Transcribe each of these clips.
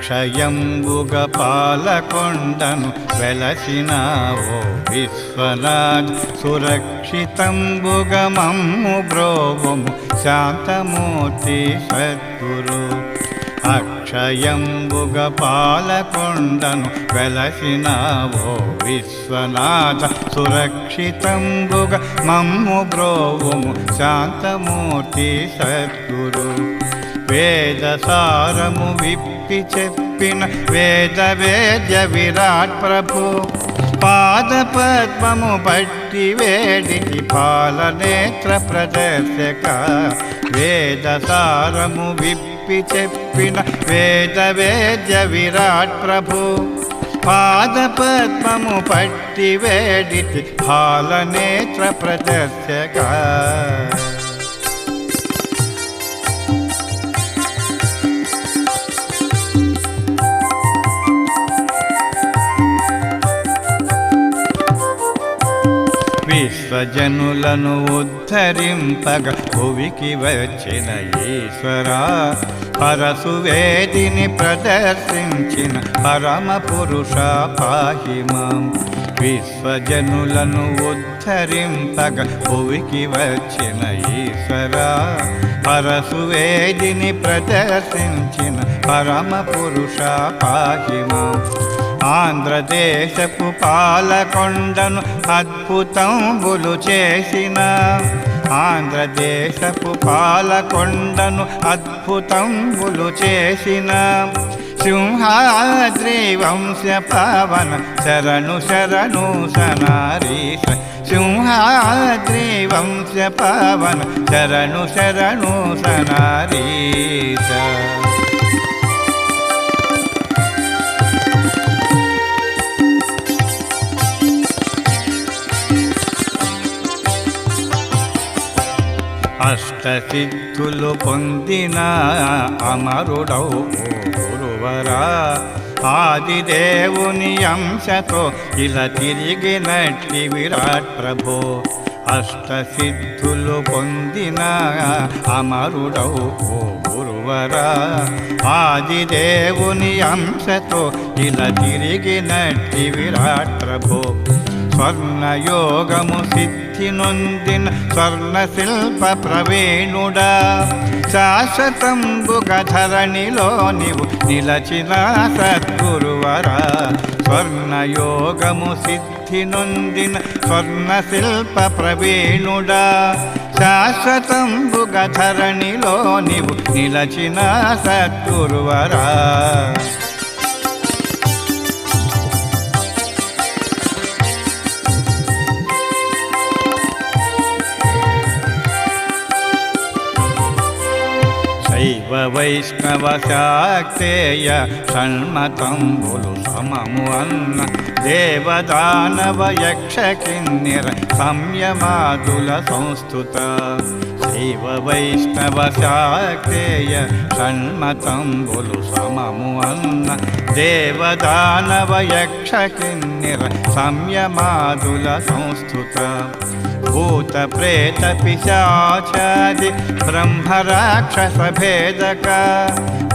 అక్షయంబుగ పాలకొండను వెలసినావో విశ్వనాథ్ సురక్షితంబుగ మమ్ము బ్రోవము శాంతమూర్తి సద్గురు అక్షయంబుగ పాలకొండను వెలసినావో విశ్వనాథ సురక్షితంబుగ మమ్ము బ్రోవము శాంతమూర్తి సద్గురు వేదసారము విప్పి చెప్పిన వేద వేద్య విరాట్ ప్రభు పాదపద్మము బట్టి వేడికి పాలనేత్ర ప్రదర్శక వేదసారము విప్పి చెప్పిన వేద వేద్య విరాట్ ప్రభు పాదపద్మము పట్టి వేడికి పాలనేత్ర ప్రదర్శక విశ్వజనులను ఉద్ధరింపగ భువికి వచ్చిన ఈశ్వరా పరశువేదిని ప్రదర్శించిన పరమ పురుష పాహి మాం విశ్వజనులను ఉద్ధరింపగ భువికి వచ్చిన ఈశ్వరా పరశువేదిని ప్రదర్శించిన పరమ పురుష పాహి మాం ఆంధ్రదేశపు పాలకొండను అద్భుతంబులు చేసిన ఆంధ్రదేశపు పాలకొండను అద్భుతంబులు చేసిన సింహాద్రి వంశ పవన శరణు శరణు సనారీశ సింహాద్రి వంశ పవన శరణు శరణు సనారీశ అష్టసిద్ధులు పొందిన అమరుడవు గురువరా ఆదిదేవుని అంశతో ఇలా తిరిగినట్టి విరాట్ ప్రభో అష్టసిద్ధులు పొందిన అమరుడవు గురువరా ఆదిదేవుని అంశతో ఇలా తిరిగినట్టి విరాట్ ప్రభో స్వర్ణయోగము సిద్ధి నొందిన స్వర్ణ శిల్ప ప్రవీణుడా శాశ్వతంబుగ ధరణిలో నీవు నిలచిన సద్గురువరా స్వర్ణయోగము సిద్ధి నొందిన స్వర్ణ శిల్ప ప్రవీణుడా శాశ్వతంబుగ ధరణిలో నీవు నిలచిన సద్గురువరా శైవ వైష్ణవ శాక్తేయ షణ్మతంబులు సమము అన్న దేవదానవ యక్ష కిన్నెర సంయమాదుల సంస్థుత శైవ వైష్ణవ శాక్తేయ షణ్మతంబులు సమము అన్న దేవదానవ యక్ష కిన్నెర సంయమాదుల సంస్థుత భూత ప్రేత పిశాచాది బ్రహ్మరాక్షస భేదక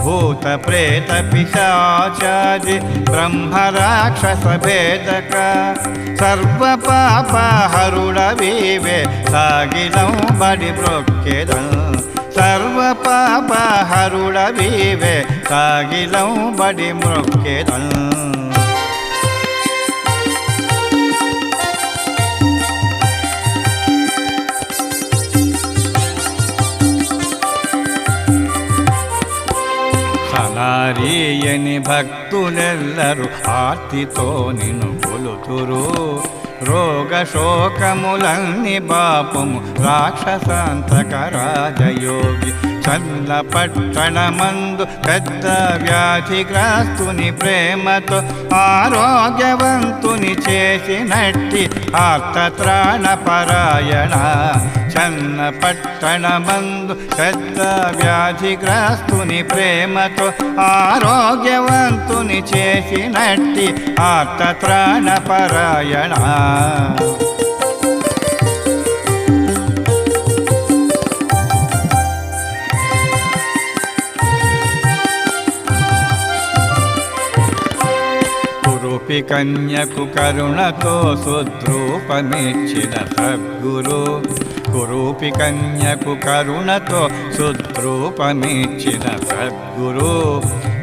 భూత ప్రేత పిశాచాది బ్రహ్మరాక్షస భేదక సర్వ పాప హరుడవీవే సాగిలం బడి బ్రొక్కెదం సర్వ పాప హరుడవీవే సాగిలం బడి బ్రొక్కెదం నారీయని భక్తులెల్లరు ఆర్తితో నిన్ను కొలుతురు రోగ శోకములన్ని బాపము రాక్షసాంతక రాజయోగి చల్ల పట్టణమందు పెద్ద వ్యాధిగ్రస్తుని ప్రేమతో ఆరోగ్యవంతుని చేసినట్టి ఆర్తత్రాణ పరాయణ చన్న పట్టణమందు పెద్ద వ్యాధిగ్రస్తుని ప్రేమతో ఆరోగ్యవంతుని చేసినట్టి ఆర్తత్రాణ పరాయణ కన్యకు కరుణతో సుద్రూపమిచ్చిన సద్గురు కురూపి కన్యకు కరుణతో సుద్రూపమిచ్చిన సద్గురు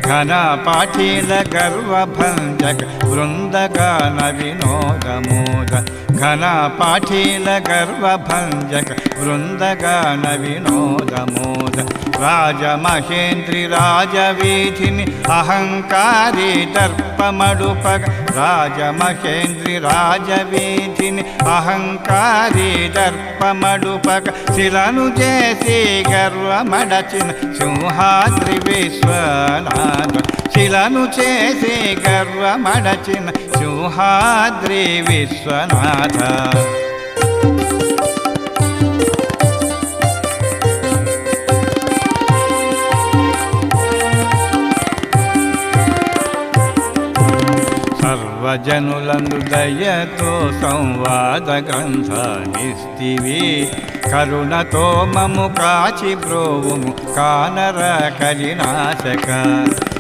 ఘన పాఠీల గర్వభంజక బృందగాన వినోదమోద ఘన పాఠీల గర్వభంజక బృందగాన వినోదమోద రాజమహేంద్రి రాజవీధిని అహంకారి దర్పమడుపగ రాజమహేంద్రి రాజవీధిని అహంకారి దర్పమడుపగ శిలను చేసి గర్వమడచిన సింహాద్రి విశ్వనాథ శిలను చేసి గర్వమడచిన సింహాద్రి విశ్వనాథ సర్వజనులందు దయతో సంవాద గ్రంథానిస్తివి కరుణతో మము కాచి బ్రోవుము కానర కలినాశక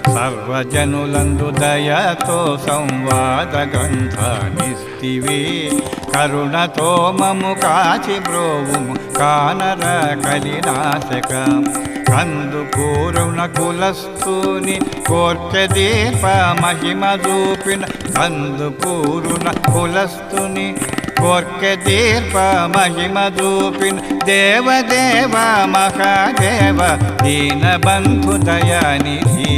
సర్వజనులందు దయతో సంవాద గ్రంథానిస్తివి కరుణతో మము కాచి బ్రోవుము కానర కలినాశక కందుకూరున కులస్తుని కోర్కె దీప మహిమ చూపిన కందుకూరున కులస్తుని కోర్కె దీప మహిమ చూపిన దేవదేవ మహాదేవ దీనబంధు దయానిధి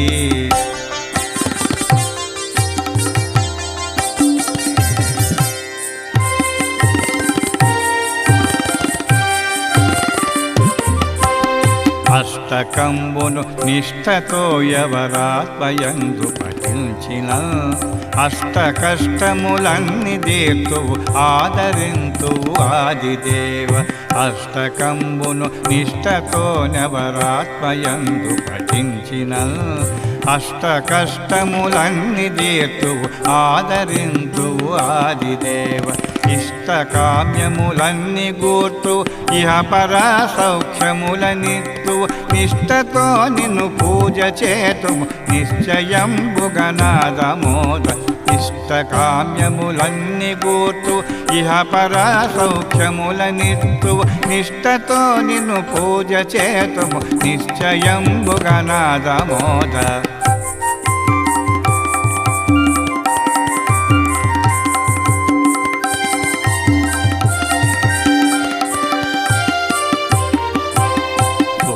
అష్టకంబును నిష్ఠతో ఎవరాత్మయందు పఠించిన అష్ట కష్టములన్నీ తీర్తువు ఆదరింతువు ఆదిదేవ అష్టకంబును నిష్ఠతో నెవరాత్మయందు పఠించిన అష్ట కష్టములన్నీ తీర్తువు ఆదరింతువు ఆదిదేవ ఇష్టకామ్యములన్నీ గూర్తు ఇహ పరా సౌఖ్యములనిత్తు నిష్టతో నిన్ను పూజ చేతుము నిశ్చయంబుగనాదమోద ఇష్టకామ్యములన్నీ గూర్తు ఇహ పరా సౌఖ్యములనిత్తు నిష్టతో నిన్ను పూజ చేతుము నిశ్చయంబుగనాదమోద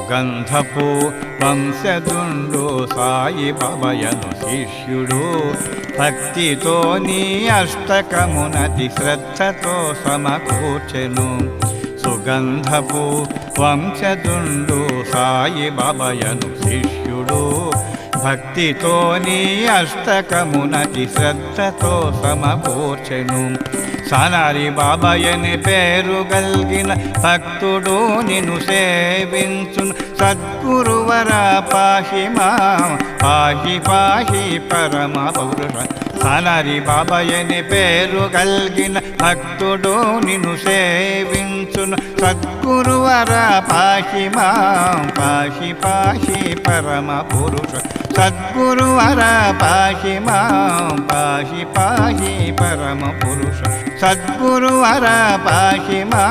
గంధపు వంశదుండు సాయి బాబయను శిష్యుడు భక్తితో నీ అష్టకమునతి శ్రద్ధతో సమకూర్చెను సుగంధపు వంశదుండు సాయి బాబయను శిష్యుడు భక్తితో నీ అష్టకమునతి శ్రద్ధతో సమకూర్చెను సనారి బాబాయని పేరు గల్గిన భక్తుడు నిన్ను సేవించును సద్గురువర పాహి మా పాహి పాహి పరమ పౌరుష సనారి బాబాయని పేరు గల్గిన భక్తుడు నిన్ను సేవించును సద్గురువర పాహి మా పాహి పాహి పరమ పురుష సద్గురువర పాహి మా పాహి పాహి పరమ పురుష సద్గురువర పాహి మా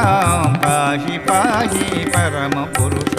పాహి పాహి పరమ పురుష